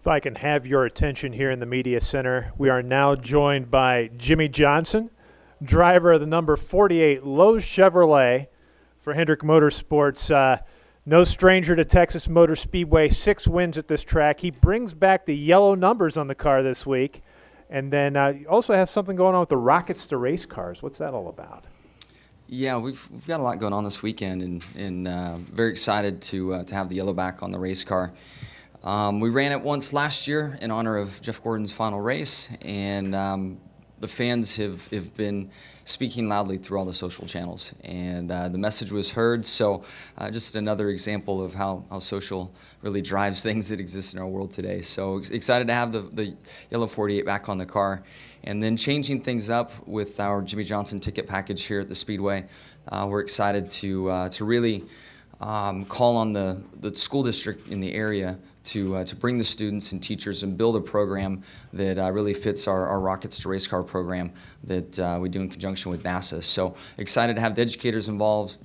If I can have your attention here in the media center, we are now joined by Jimmie Johnson, driver of the number 48 Lowe's Chevrolet for Hendrick Motorsports. No stranger to Texas Motor Speedway, 6 wins at this track. He brings back the yellow numbers on the car this week. And then you also have something going on with the Rockets to Race cars. What's that all about? Yeah, we've got a lot going on this weekend, and very excited to have the yellow back on the race car. We ran it once last year in honor of Jeff Gordon's final race, and the fans have been speaking loudly through all the social channels, and the message was heard. So just another example of how social really drives things that exist in our world today. So excited to have the yellow 48 back on the car, and then changing things up with our Jimmie Johnson ticket package here at the Speedway. We're excited to really call on the school district in the area to bring the students and teachers and build a program that really fits our Rockets to Race Car program that we do in conjunction with NASA. So excited to have the educators involved,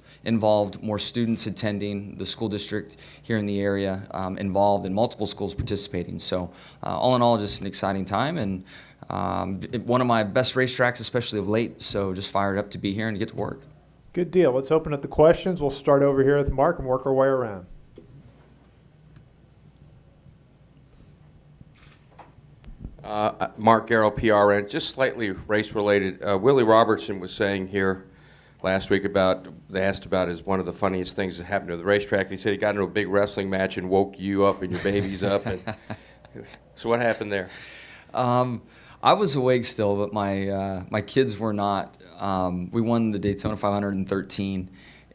more students attending, the school district here in the area involved, and multiple schools participating. So all in all, just an exciting time, and one of my best racetracks, especially of late. So just fired up to be here and get to work. Good deal. Let's open up the questions. We'll start over here with Mark and work our way around. Mark Garrow, PRN, just slightly race-related. Willie Robertson was saying here last week they asked about is one of the funniest things that happened to the racetrack. He said he got into a big wrestling match and woke you up and your babies up. And so what happened there? I was awake still, but my kids were not. We won the Daytona 513,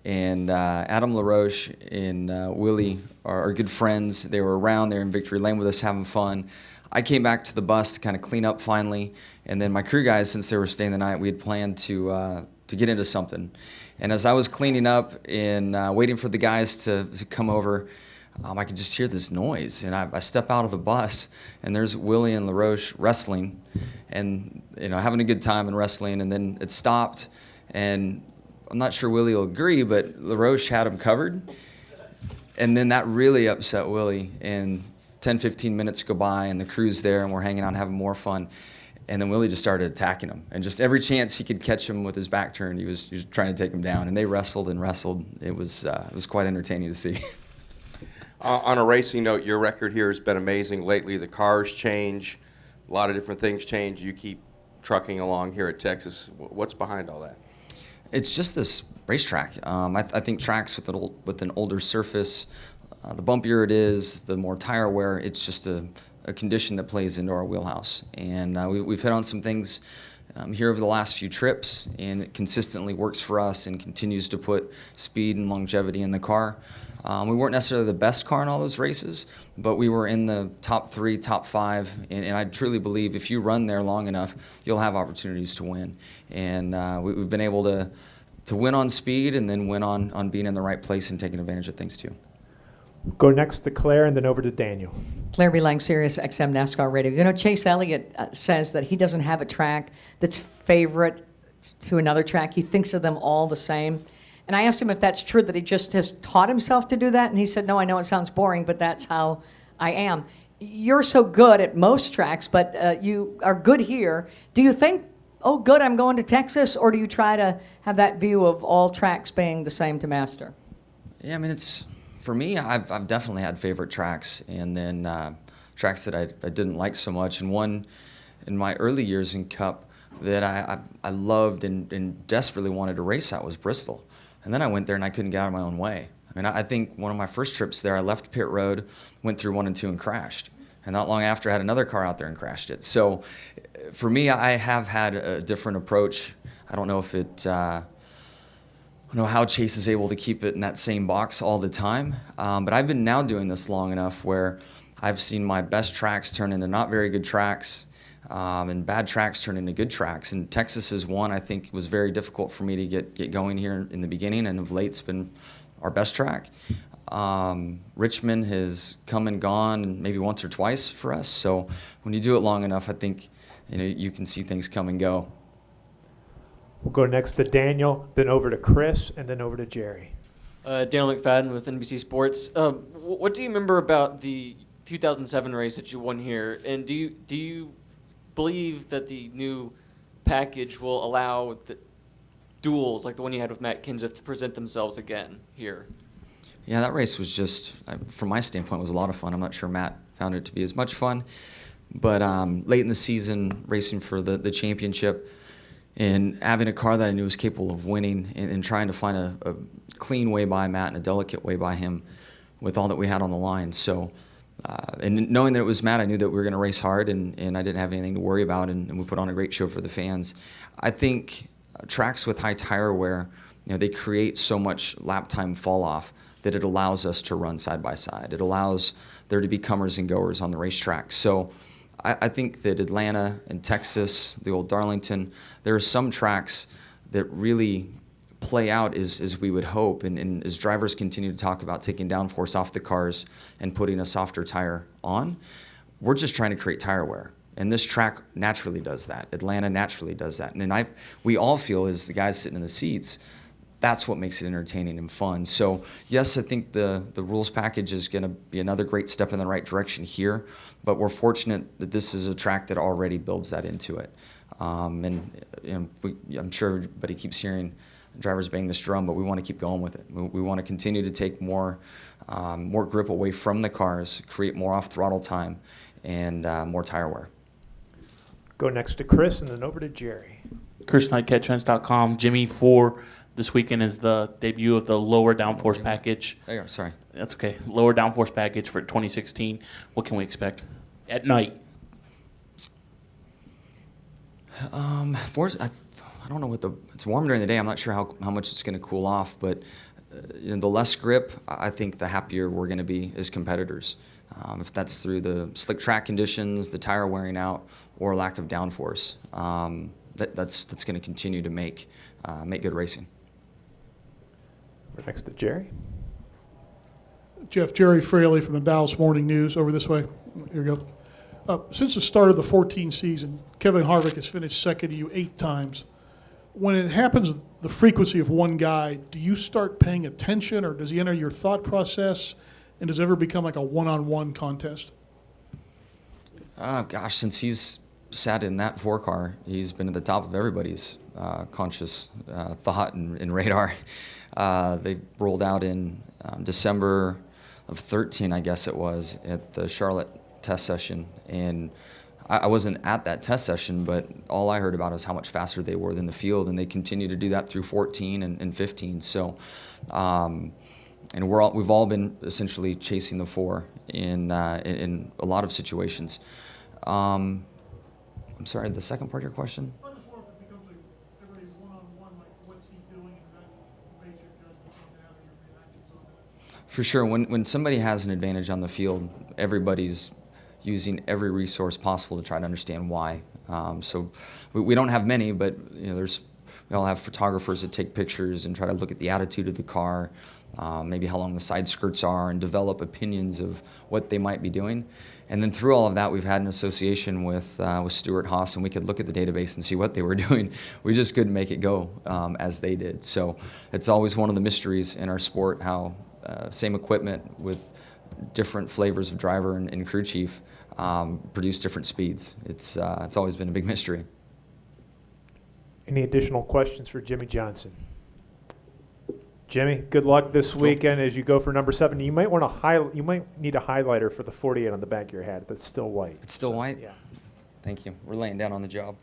and Adam LaRoche and Willie are good friends. They were around there in Victory Lane with us having fun. I came back to the bus to kind of clean up finally, and then my crew guys, since they were staying the night, we had planned to get into something. And as I was cleaning up and waiting for the guys to come over, I could just hear this noise, and I step out of the bus, and there's Willie and LaRoche wrestling, and having a good time and wrestling, and then it stopped, and I'm not sure Willie will agree, but LaRoche had him covered, and then that really upset Willie, and 10-15 minutes go by, and the crew's there, and we're hanging out and having more fun. And then Willie just started attacking him. And just every chance he could catch him with his back turned, he was trying to take him down. And they wrestled and wrestled. It was quite entertaining to see. On a racing note, your record here has been amazing lately. The cars change. A lot of different things change. You keep trucking along here at Texas. What's behind all that? It's just this racetrack. I think tracks with an older surface, the bumpier it is, the more tire wear, it's just a condition that plays into our wheelhouse. And we've hit on some things here over the last few trips, and it consistently works for us and continues to put speed and longevity in the car. We weren't necessarily the best car in all those races, but we were in the top 3, top 5, and I truly believe if you run there long enough, you'll have opportunities to win. And we've been able to win on speed and then win on being in the right place and taking advantage of things too. Go next to Claire and then over to Daniel. Claire B. Lang, Sirius XM NASCAR Radio. Chase Elliott says that he doesn't have a track that's favorite to another track. He thinks of them all the same. And I asked him if that's true, that he just has taught himself to do that. And he said, no, I know it sounds boring, but that's how I am. You're so good at most tracks, but you are good here. Do you think, oh, good, I'm going to Texas? Or do you try to have that view of all tracks being the same to master? Yeah, I mean, for me, I've definitely had favorite tracks, and then tracks that I didn't like so much. And one in my early years in Cup that I loved and desperately wanted to race at was Bristol. And then I went there and I couldn't get out of my own way. I mean, I think one of my first trips there, I left pit road, went through 1 and 2 and crashed. And not long after, I had another car out there and crashed it. So for me, I have had a different approach. I don't know if I don't know how Chase is able to keep it in that same box all the time, but I've been now doing this long enough where I've seen my best tracks turn into not very good tracks, and bad tracks turn into good tracks. And Texas is one I think was very difficult for me to get going here in the beginning, and of late it's been our best track. Richmond has come and gone maybe once or twice for us, so when you do it long enough, I think you can see things come and go. We'll go next to Daniel, then over to Chris, and then over to Jerry. Daniel McFadden with NBC Sports. What do you remember about the 2007 race that you won here, and do you believe that the new package will allow the duels like the one you had with Matt Kenseth to present themselves again here? Yeah, that race was just, from my standpoint, was a lot of fun. I'm not sure Matt found it to be as much fun, but late in the season, racing for the championship and having a car that I knew was capable of winning and trying to find a clean way by Matt and a delicate way by him with all that we had on the line. So, and knowing that it was Matt, I knew that we were going to race hard and I didn't have anything to worry about, and we put on a great show for the fans. I think tracks with high tire wear, they create so much lap time fall off that it allows us to run side by side. It allows there to be comers and goers on the racetrack. So I think that Atlanta and Texas, the old Darlington, there are some tracks that really play out as we would hope, and as drivers continue to talk about taking downforce off the cars and putting a softer tire on, we're just trying to create tire wear. And this track naturally does that. Atlanta naturally does that. And we all feel, as the guys sitting in the seats, that's what makes it entertaining and fun. So yes, I think the rules package is going to be another great step in the right direction here, but we're fortunate that this is a track that already builds that into it. I'm sure everybody keeps hearing drivers bang this drum, but we want to keep going with it. We want to continue to take more grip away from the cars, create more off throttle time, and more tire wear. Go next to Chris and then over to Jerry. Chris Knight, CatchFence.com. Jimmie, for this weekend is the debut of the lower downforce package. There you are, sorry. That's okay. Lower downforce package for 2016. What can we expect at night? I don't know it's warm during the day. I'm not sure how much it's going to cool off, but the less grip, I think the happier we're going to be as competitors. If that's through the slick track conditions, the tire wearing out, or lack of downforce, that's going to continue to make good racing. We're next to Jerry. Jeff, Jerry Fraley from the Dallas Morning News, over this way. Here we go. Since the start of the 14 season, Kevin Harvick has finished second to you 8 times. When it happens, the frequency of one guy, do you start paying attention, or does he enter your thought process, and does it ever become like a one-on-one contest? Gosh, since he's sat in that 4 car, he's been at the top of everybody's conscious thought and radar. They rolled out in December of 13, I guess it was, at the Charlotte test session, and I wasn't at that test session, but all I heard about was how much faster they were than the field, and they continue to do that through 14 and 15. So, and we've all been essentially chasing the 4 in a lot of situations. I'm sorry, the second part of your question? I just wonder if it becomes everybody one-on-one, like what's he doing, and that makes your judgment on having your reactions on that. For sure. When somebody has an advantage on the field, everybody's using every resource possible to try to understand why. So we don't have many, but we all have photographers that take pictures and try to look at the attitude of the car, maybe how long the side skirts are, and develop opinions of what they might be doing. And then through all of that, we've had an association with Stuart Haas, and we could look at the database and see what they were doing. We just couldn't make it go as they did. So it's always one of the mysteries in our sport how same equipment with different flavors of driver and crew chief produce different speeds. It's always been a big mystery. Any additional questions for Jimmie Johnson? Jimmie, good luck this weekend as you go for number 7. You might need a highlighter for the 48 on the back of your hat. That's still white. It's still white? Yeah. Thank you. We're laying down on the job.